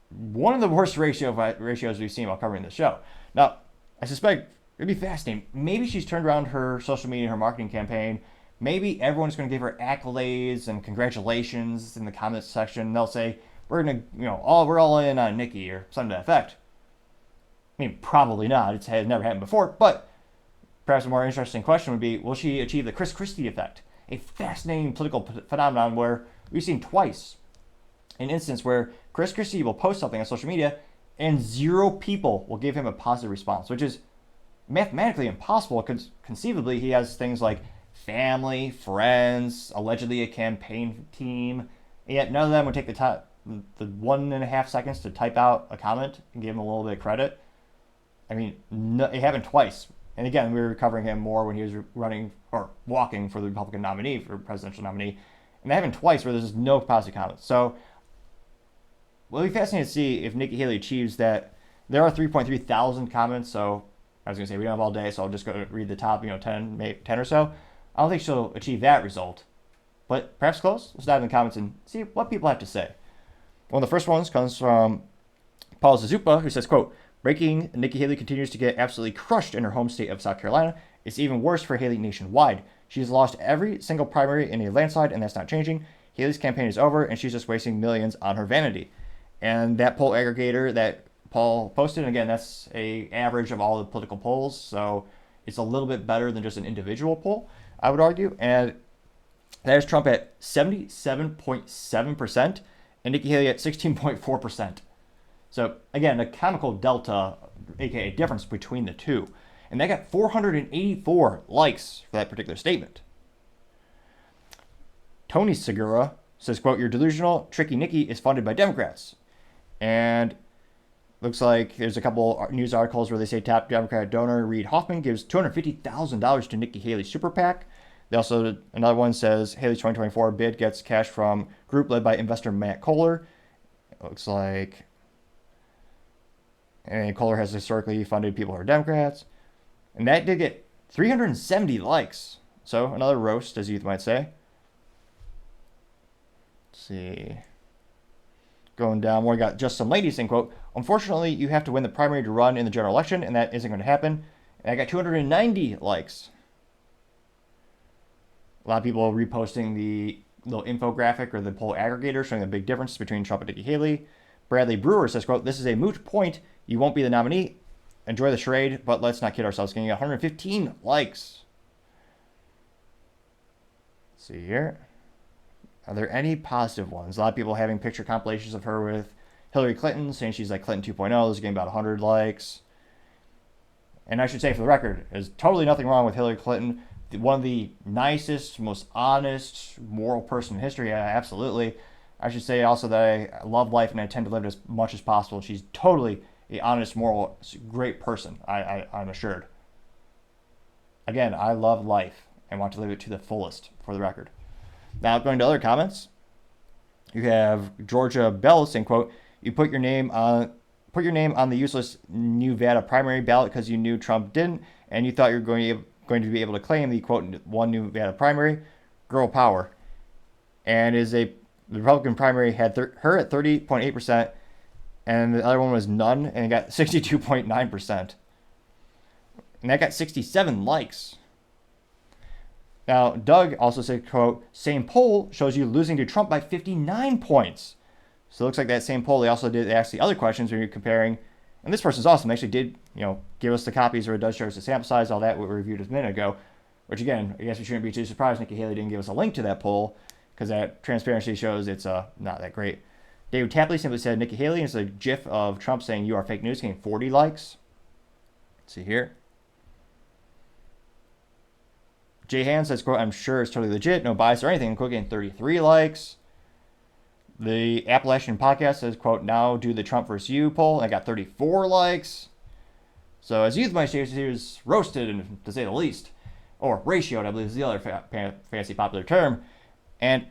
one of the worst ratios we've seen while covering this show. Now, I suspect it'd be fascinating. Maybe she's turned around her social media, her marketing campaign. Maybe everyone's going to give her accolades and congratulations in the comments section. They'll say, we're going to, we're all in on Nikki or something to that effect. Probably not. It's never happened before. But perhaps a more interesting question would be, will she achieve the Chris Christie effect? A fascinating political phenomenon where we've seen twice an instance where Chris Christie will post something on social media and 0 people will give him a positive response, which is mathematically impossible because conceivably he has things like family, friends, allegedly a campaign team, and yet none of them would take the 1.5 seconds to type out a comment and give him a little bit of credit. It happened twice. And again, we were covering him more when he was running or walking for the Republican nominee, for presidential nominee. And that happened twice where there's no positive comments. So it'll be fascinating to see if Nikki Haley achieves that. There are 3.3 thousand comments. So I was going to say we don't have all day, so I'll just go read the top 10 or so. I don't think she'll achieve that result, but perhaps close. Let's dive in the comments and see what people have to say. One of the first ones comes from Paul Zazupa, who says, quote, Breaking, Nikki Haley continues to get absolutely crushed in her home state of South Carolina. It's even worse for Haley nationwide. She's lost every single primary in a landslide, and that's not changing. Haley's campaign is over, and she's just wasting millions on her vanity. And that poll aggregator that Paul posted, and again, that's a average of all the political polls, so it's a little bit better than just an individual poll, I would argue. And that is Trump at 77.7% and Nikki Haley at 16.4%. So again, a comical delta, aka difference between the two. And that got 484 likes for that particular statement. Tony Segura says, quote, "Your delusional, tricky Nikki is funded by Democrats." And looks like there's a couple news articles where they say top Democrat donor Reid Hoffman gives $250,000 to Nikki Haley's super PAC. They also, another one says Haley's 2024 bid gets cash from group led by investor Matt Kohler. It looks like, and Kohler has historically funded people who are Democrats. And that did get 370 likes. So another roast, as youth might say. Let's see. Going down more, we got just some ladies saying, quote, "Unfortunately, you have to win the primary to run in the general election, and that isn't going to happen." And I got 290 likes. A lot of people reposting the little infographic or the poll aggregator showing the big difference between Trump and Nikki Haley. Bradley Brewer says, quote, "This is a moot point. You won't be the nominee. Enjoy the charade, but let's not kid ourselves." Getting 115 likes. Let's see here. Are there any positive ones? A lot of people having picture compilations of her with Hillary Clinton, saying she's like Clinton 2.0. Those are getting about 100 likes. And I should say, for the record, there's totally nothing wrong with Hillary Clinton. One of the nicest, most honest, moral person in history. Absolutely. I should say also that I love life and I tend to live it as much as possible. She's totally a honest, moral, great person, I'm assured. Again, I love life and want to live it to the fullest, for the record. Now, going to other comments, you have Georgia Bell saying, quote, "You put your name on the useless Nevada primary ballot because you knew Trump didn't, and you thought you were going to be able to claim the, quote, one Nevada primary. Girl power." And the Republican primary had her at 30.8%, and the other one was none, and it got 62.9%. And that got 67 likes. Now, Doug also said, quote, "Same poll shows you losing to Trump by 59 points. So it looks like that same poll, they also did ask the other questions when you're comparing. And this person's awesome. They actually did, give us the copies, or it does show us the sample size, all that we reviewed a minute ago. Which, again, I guess we shouldn't be too surprised Nikki Haley didn't give us a link to that poll, because that transparency shows it's not that great. David Tapley simply said Nikki Haley, and it's a gif of Trump saying "you are fake news," getting 40 likes. Let's see here. Jay Hand says, quote, "I'm sure it's totally legit, no bias or anything," quote, getting 33 likes. The Appalachian Podcast says, quote, "Now do the Trump versus you poll," and I got 34 likes. So as youth might say, he was roasted, and to say the least, or ratioed, I believe is the other fancy popular term. And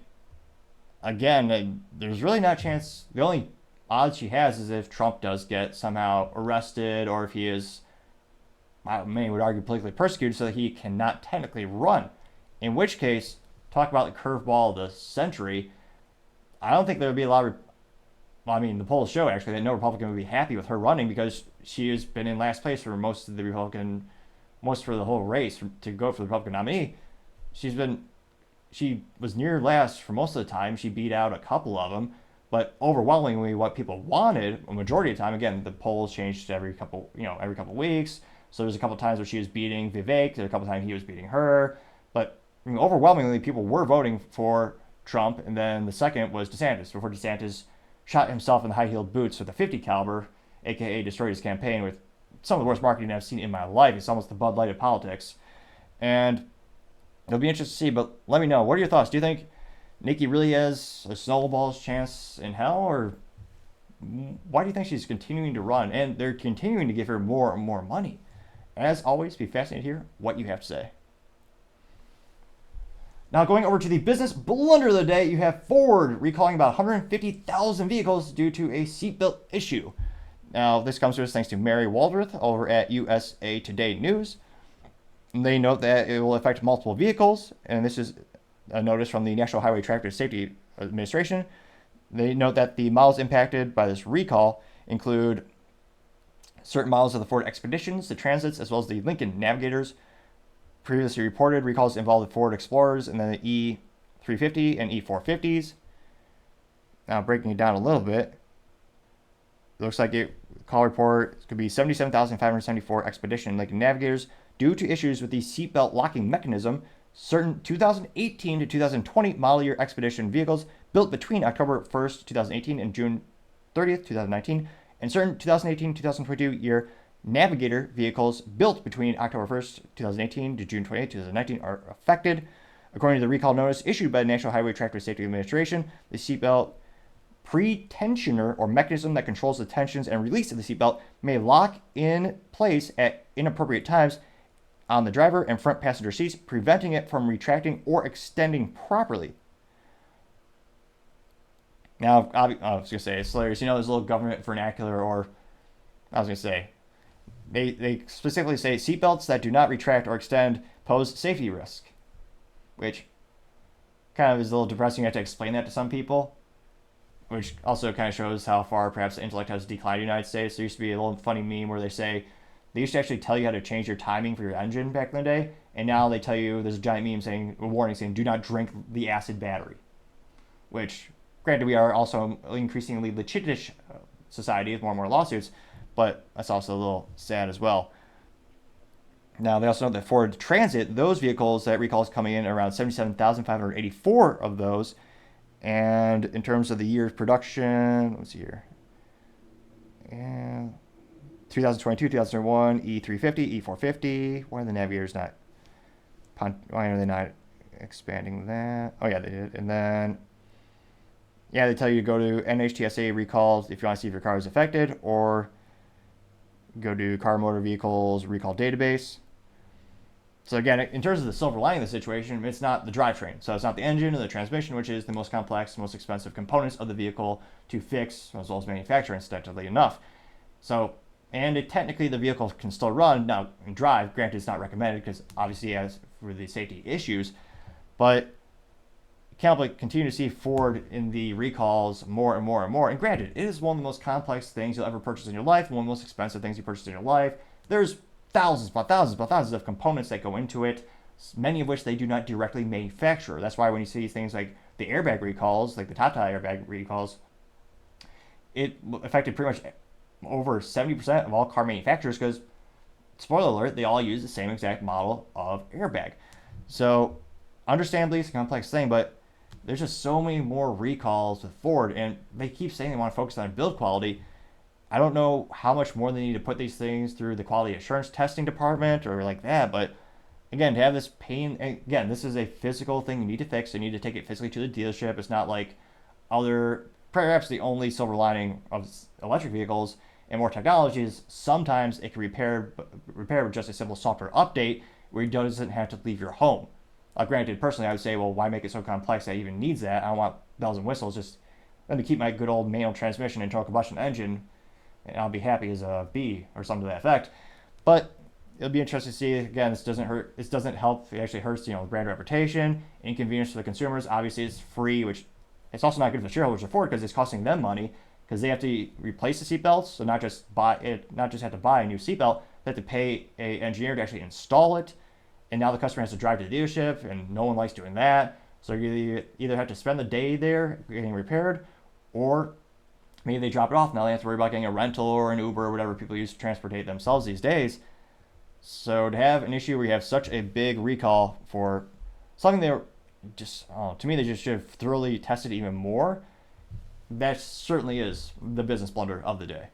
again, there's really not a chance. The only odds she has is if Trump does get somehow arrested, or if he is, many would argue, politically persecuted, so that he cannot technically run. In which case, talk about the curveball of the century. I don't think there would be a lot of, the polls show actually that no Republican would be happy with her running, because she has been in last place for most for the whole race to go for the Republican nominee. She was near last for most of the time. She beat out a couple of them, but overwhelmingly what people wanted, a majority of the time, again, the polls changed every couple weeks. So there's a couple times where she was beating Vivek, there's a couple times he was beating her, but overwhelmingly people were voting for Trump. And then the second was DeSantis, before DeSantis shot himself in the high-heeled boots with a .50 caliber, aka destroyed his campaign with some of the worst marketing I've seen in my life. It's almost the Bud Light of politics. And it'll be interesting to see, but let me know. What are your thoughts? Do you think Nikki really has a snowball's chance in hell, or why do you think she's continuing to run? And they're continuing to give her more and more money. As always, be fascinated to hear what you have to say. Now, going over to the business blunder of the day, you have Ford recalling about 150,000 vehicles due to a seatbelt issue. Now, this comes to us thanks to Mary Waldroth over at USA Today News. They note that it will affect multiple vehicles, and this is a notice from the National Highway Traffic Safety Administration. They note that the models impacted by this recall include certain models of the Ford Expeditions, the Transits, as well as the Lincoln Navigators. Previously reported recalls involved the Ford Explorers and then the E350 and E450s. Now, breaking it down a little bit, it looks like call report could be 77,574 Expedition and Lincoln Navigators due to issues with the seatbelt locking mechanism. Certain 2018 to 2020 model year Expedition vehicles built between October 1st, 2018 and June 30th, 2019, and certain 2018-2022 year Navigator vehicles built between October 1st, 2018 to June 28th, 2019 are affected. According to the recall notice issued by the National Highway Traffic Safety Administration, the seatbelt pre-tensioner or mechanism that controls the tensions and release of the seatbelt may lock in place at inappropriate times on the driver and front passenger seats, preventing it from retracting or extending properly. Now, I was going to say, it's hilarious. You know, there's a little government vernacular, or I was going to say, they specifically say seatbelts that do not retract or extend pose safety risk, which kind of is a little depressing. You have to explain that to some people, which also kind of shows how far perhaps the intellect has declined in the United States. There used to be a little funny meme where they used to actually tell you how to change your timing for your engine back in the day, and now they tell you, there's a giant meme saying, a warning saying, do not drink the acid battery, which, granted, we are also an increasingly litigious society with more and more lawsuits, but that's also a little sad as well. Now, they also know that Ford Transit, those vehicles, that recall is coming in around 77,584 of those. And in terms of the year's production, let's see here. And 2022, 2001, E350, E450. Why are the Navigators not? Why are they not expanding that? Oh, yeah, they did. And then, yeah, they tell you to go to NHTSA recalls if you want to see if your car is affected, or go to Car Motor Vehicles Recall Database. So again, in terms of the silver lining of the situation, it's not the drivetrain. So it's not the engine or the transmission, which is the most complex, most expensive components of the vehicle to fix, as well as manufacture, incidentally enough. So, and technically the vehicle can still run now and drive. Granted, it's not recommended because obviously as for the safety issues, but can't continue to see Ford in the recalls more and more and more. And granted, it is one of the most complex things you'll ever purchase in your life, one of the most expensive things you purchase in your life. There's thousands of components that go into it, many of which they do not directly manufacture. That's why when you see things like the airbag recalls, like the Tata airbag recalls, it affected pretty much over 70% of all car manufacturers because, spoiler alert, they all use the same exact model of airbag. So, understandably, it's a complex thing, but there's just so many more recalls with Ford, and they keep saying they want to focus on build quality. I don't know how much more they need to put these things through the quality assurance testing department or like that, but again, to have this pain, again, this is a physical thing you need to fix. You need to take it physically to the dealership. It's not like perhaps the only silver lining of electric vehicles and more technology is sometimes it can repair with just a simple software update where it doesn't have to leave your home. Granted, personally, I would say, well, why make it so complex that it even needs that? I don't want bells and whistles. Just let me keep my good old manual transmission internal combustion engine, and I'll be happy as a bee or something to that effect. But it'll be interesting to see. Again, this doesn't hurt. This doesn't help. It actually hurts, brand reputation, inconvenience for the consumers. Obviously, it's free, which it's also not good for the shareholders of Ford because it's costing them money because they have to replace the seatbelts. So not just have to buy a new seatbelt, they have to pay an engineer to actually install it. And now the customer has to drive to the dealership, and no one likes doing that. So you either have to spend the day there getting repaired, or maybe they drop it off. Now they have to worry about getting a rental or an Uber or whatever people use to transportate themselves these days. So to have an issue where you have such a big recall for something they were just, to me, they just should have thoroughly tested even more. That certainly is the business blunder of the day.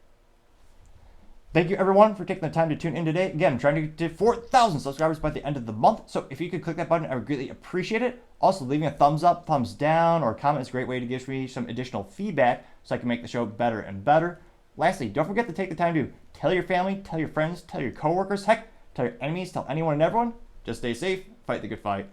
Thank you, everyone, for taking the time to tune in today. Again, I'm trying to get to 4,000 subscribers by the end of the month. So if you could click that button, I would greatly appreciate it. Also, leaving a thumbs up, thumbs down, or a comment is a great way to give me some additional feedback so I can make the show better and better. Lastly, don't forget to take the time to tell your family, tell your friends, tell your coworkers, heck, tell your enemies, tell anyone and everyone. Just stay safe, fight the good fight.